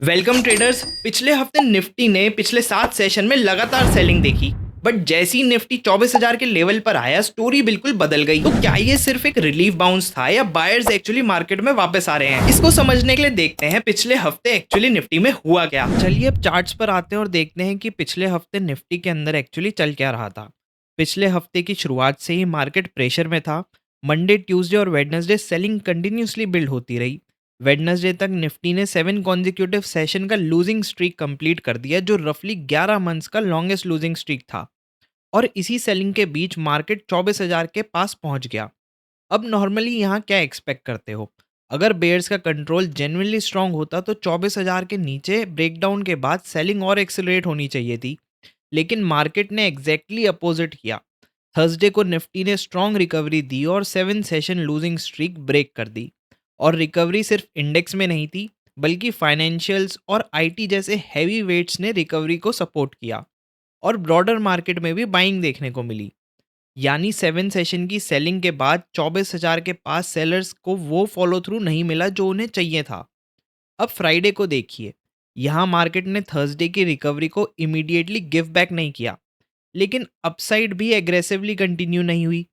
Welcome traders. पिछले हफ्ते Nifty ने पिछले 7 सेशन में लगातार सेलिंग देखी, बट जैसे ही निफ्टी 24,000 के लेवल पर आया, स्टोरी बिल्कुल बदल गई। तो क्या ये सिर्फ एक रिलीफ बाउंस था या बायर्स एक्चुअली मार्केट में वापस आ रहे हैं? इसको समझने के लिए देखते हैं पिछले हफ्ते एक्चुअली निफ्टी में हुआ क्या। चलिए अब चार्ट्स पर आते हैं और देखते हैं कि पिछले हफ्ते निफ्टी के अंदर एक्चुअली चल क्या रहा था। पिछले हफ्ते की शुरुआत से ही मार्केट प्रेशर में था। मंडे, ट्यूसडे और वेडनेसडे सेलिंग कंटिन्यूसली बिल्ड होती रही। वेडनेसडे तक निफ्टी ने 7 कॉन्जिक्यूटिव सेशन का लूजिंग स्ट्रीक कंप्लीट कर दिया, जो रफली 11 मंथ्स का लॉन्गेस्ट लूजिंग स्ट्रीक था। और इसी सेलिंग के बीच मार्केट 24,000 के पास पहुंच गया। अब नॉर्मली यहाँ क्या एक्सपेक्ट करते हो? अगर बेयर्स का कंट्रोल जेन्युइनली स्ट्रांग होता तो 24,000 के नीचे ब्रेकडाउन के बाद सेलिंग और एक्सेलरेट होनी चाहिए थी। लेकिन मार्केट ने एग्जैक्टली अपोजिट किया। थर्सडे को निफ्टी ने स्ट्रांग रिकवरी दी और 7 सेशन लूजिंग स्ट्रीक ब्रेक कर दी। और रिकवरी सिर्फ इंडेक्स में नहीं थी, बल्कि फाइनेंशियल्स और आईटी जैसे हैवी वेट्स ने रिकवरी को सपोर्ट किया। और ब्रॉडर मार्केट में भी बाइंग देखने को मिली। यानी 7 सेशन की सेलिंग के बाद 24,000 के पास सेलर्स को वो फॉलो थ्रू नहीं मिला जो उन्हें चाहिए था। अब फ्राइडे को देखिए। यहाँ मार्केट ने थर्सडे की रिकवरी को इमीडिएटली गिव बैक नहीं किया, लेकिन अपसाइड भी एग्रेसिवली कंटिन्यू नहीं हुई।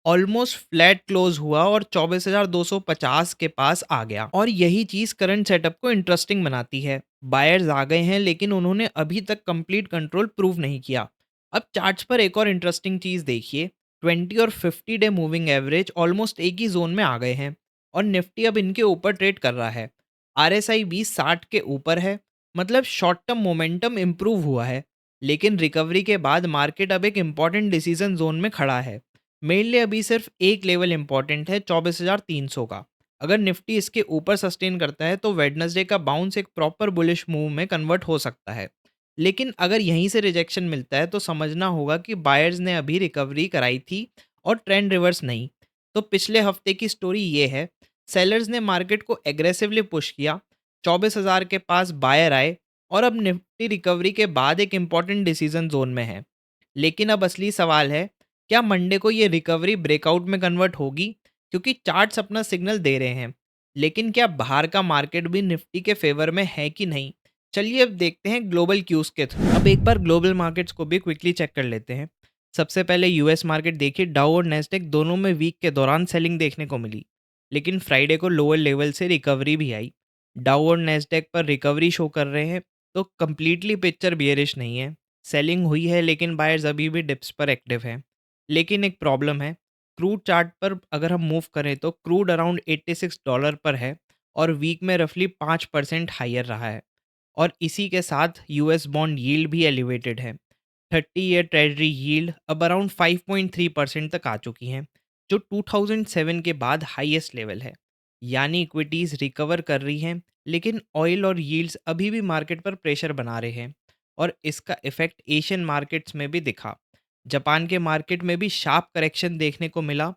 ऑलमोस्ट फ्लैट क्लोज हुआ और 24,250 के पास आ गया। और यही चीज करंट सेटअप को इंटरेस्टिंग बनाती है। बायर्स आ गए हैं, लेकिन उन्होंने अभी तक कंप्लीट कंट्रोल प्रूव नहीं किया। अब चार्ट्स पर एक और इंटरेस्टिंग चीज देखिए। 20 और 50 डे मूविंग एवरेज ऑलमोस्ट एक ही जोन में आ गए हैं। और निफ्टी अब इनके ऊपर ट्रेड कर रहा है। RSI भी 60 के ऊपर है। मतलब शॉर्ट टर्म मोमेंटम इंप्रूव हुआ है। लेकिन रिकवरी के बाद मार्केट अब एक इंपॉर्टेंट डिसीजन जोन में खड़ा है। मेरे लिए अभी सिर्फ एक लेवल इंपॉर्टेंट है, 24,300 का। अगर निफ्टी इसके ऊपर सस्टेन करता है तो वेडनेसडे का बाउंस एक प्रॉपर बुलिश मूव में कन्वर्ट हो सकता है। लेकिन अगर यहीं से रिजेक्शन मिलता है तो समझना होगा कि बायर्स ने अभी रिकवरी कराई थी और ट्रेंड रिवर्स नहीं। तो पिछले हफ्ते की स्टोरी ये है। सेलर्स ने मार्केट को एग्रेसिवली पुश किया। 24,000 के पास बायर आए। और अब निफ्टी रिकवरी के बाद एक इंपॉर्टेंट डिसीजन जोन में है। लेकिन अब असली सवाल है, क्या मंडे को ये रिकवरी ब्रेकआउट में कन्वर्ट होगी? क्योंकि चार्ट्स अपना सिग्नल दे रहे हैं। लेकिन क्या बाहर का मार्केट भी निफ्टी के फेवर में है कि नहीं? चलिए अब देखते हैं ग्लोबल क्यूज के थ्रू। अब एक बार ग्लोबल मार्केट्स को भी क्विकली चेक कर लेते हैं। सबसे पहले यूएस मार्केट देखिए। डाउ और नेस्डेक दोनों में वीक के दौरान सेलिंग देखने को मिली। लेकिन फ्राइडे को लोअर लेवल से रिकवरी भी आई। डाउ और नेस्डेक पर रिकवरी शो कर रहे हैं। तो कंप्लीटली पिक्चर बियरिश नहीं है। सेलिंग हुई है, लेकिन बायर्स अभी भी डिप्स पर एक्टिव हैं। लेकिन एक प्रॉब्लम है। क्रूड चार्ट पर अगर हम मूव करें तो क्रूड अराउंड $86 पर है। और वीक में रफली 5% हायर रहा है। और इसी के साथ यूएस बॉन्ड यील्ड भी एलिवेटेड है। 30 ईयर ट्रेजरी यील्ड अब अराउंड 5.3% तक आ चुकी हैं, जो 2007 के बाद हाईएस्ट लेवल है। यानी इक्विटीज़ रिकवर कर रही हैं, लेकिन ऑयल और यील्ड्स अभी भी मार्केट पर प्रेशर बना रहे हैं। और इसका इफेक्ट एशियन मार्केट्स में भी दिखा। जापान के मार्केट में भी शार्प करेक्शन देखने को मिला।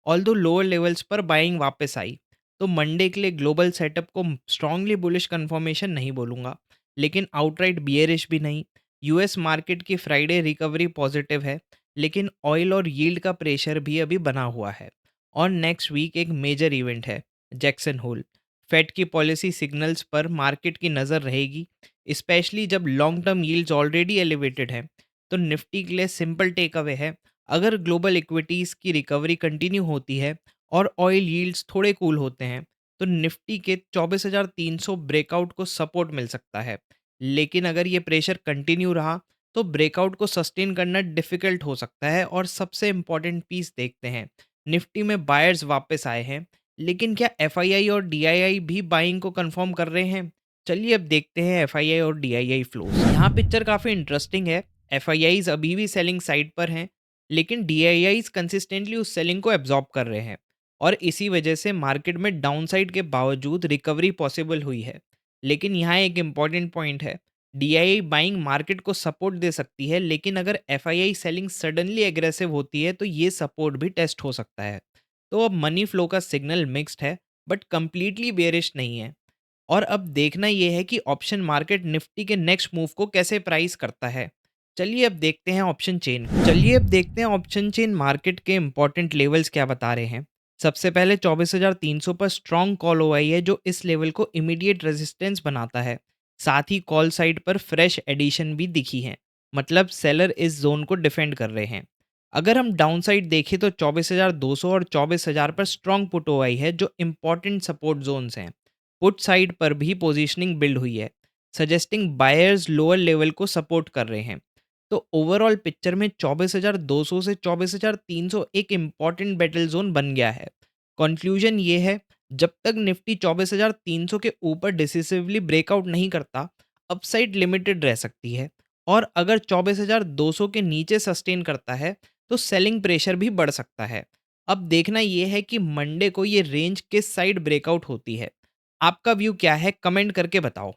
ऑल्दो लोअर लेवल्स पर बाइंग वापस आई। तो मंडे के लिए ग्लोबल सेटअप को स्ट्रांगली बुलिश कंफर्मेशन नहीं बोलूँगा, लेकिन आउटराइट बियरिश भी नहीं। यूएस मार्केट की फ्राइडे रिकवरी पॉजिटिव है, लेकिन ऑयल और यील्ड का प्रेशर भी अभी बना हुआ है। और नेक्स्ट वीक एक मेजर इवेंट है, जैक्सन होल। फेड की पॉलिसी सिग्नल्स पर मार्केट की नज़र रहेगी, स्पेशली जब long term yields already elevated हैं। तो निफ्टी के लिए सिंपल टेक अवे है। अगर ग्लोबल इक्विटीज़ की रिकवरी कंटिन्यू होती है और ऑयल यील्ड्स थोड़े कूल होते हैं, तो निफ्टी के 24,300 ब्रेकआउट को सपोर्ट मिल सकता है। लेकिन अगर ये प्रेशर कंटिन्यू रहा तो ब्रेकआउट को सस्टेन करना डिफिकल्ट हो सकता है। और सबसे इंपॉर्टेंट पीस देखते हैं। निफ्टी में बायर्स वापस आए हैं, लेकिन क्या एफआईआई और डीआईआई भी बाइंग को कंफर्म कर रहे हैं? चलिए अब देखते हैं एफआईआई और डीआईआई फ्लोज। यहाँ पिक्चर काफ़ी इंटरेस्टिंग है। एफआईआईज अभी भी सेलिंग साइड पर हैं, लेकिन डीआईआईज कंसिस्टेंटली उस सेलिंग को एब्जॉर्ब कर रहे हैं। और इसी वजह से मार्केट में डाउनसाइड के बावजूद रिकवरी पॉसिबल हुई है। लेकिन यहाँ एक इम्पॉर्टेंट पॉइंट है। डीआईआई बाइंग मार्केट को सपोर्ट दे सकती है, लेकिन अगर एफआईआई सेलिंग सडनली एग्रेसिव होती है तो ये सपोर्ट भी टेस्ट हो सकता है। तो अब मनी फ्लो का सिग्नल मिक्स्ड है, बट कंप्लीटली बेरिश नहीं है। और अब देखना यह है कि ऑप्शन मार्केट निफ्टी के नेक्स्ट मूव को कैसे प्राइस करता है। चलिए अब देखते हैं ऑप्शन चेन मार्केट के इंपॉर्टेंट लेवल्स क्या बता रहे हैं। सबसे पहले 24,300 पर स्ट्रॉन्ग कॉल ओ आई है, जो इस लेवल को इमीडिएट रेजिस्टेंस बनाता है। साथ ही कॉल साइड पर फ्रेश एडिशन भी दिखी हैं, मतलब सेलर इस जोन को डिफेंड कर रहे हैं। अगर हम डाउन साइड देखें तो 24,200 और 24,000 पर स्ट्रॉन्ग पुट आई है, जो इंपॉर्टेंट सपोर्ट जोन्स हैं। पुट साइड पर भी पोजीशनिंग बिल्ड हुई है, सजेस्टिंग बायर्स लोअर लेवल को सपोर्ट कर रहे हैं। तो ओवरऑल पिक्चर में 24,200 से 24,300 एक इम्पॉर्टेंट बैटल जोन बन गया है। कंक्लूजन ये है, जब तक निफ्टी 24,300 के ऊपर डिसिसिवली ब्रेकआउट नहीं करता, अपसाइड लिमिटेड रह सकती है। और अगर 24,200 के नीचे सस्टेन करता है, तो सेलिंग प्रेशर भी बढ़ सकता है। अब देखना यह है कि मंडे को ये रेंज किस साइड ब्रेकआउट होती है। आपका व्यू क्या है, कमेंट करके बताओ।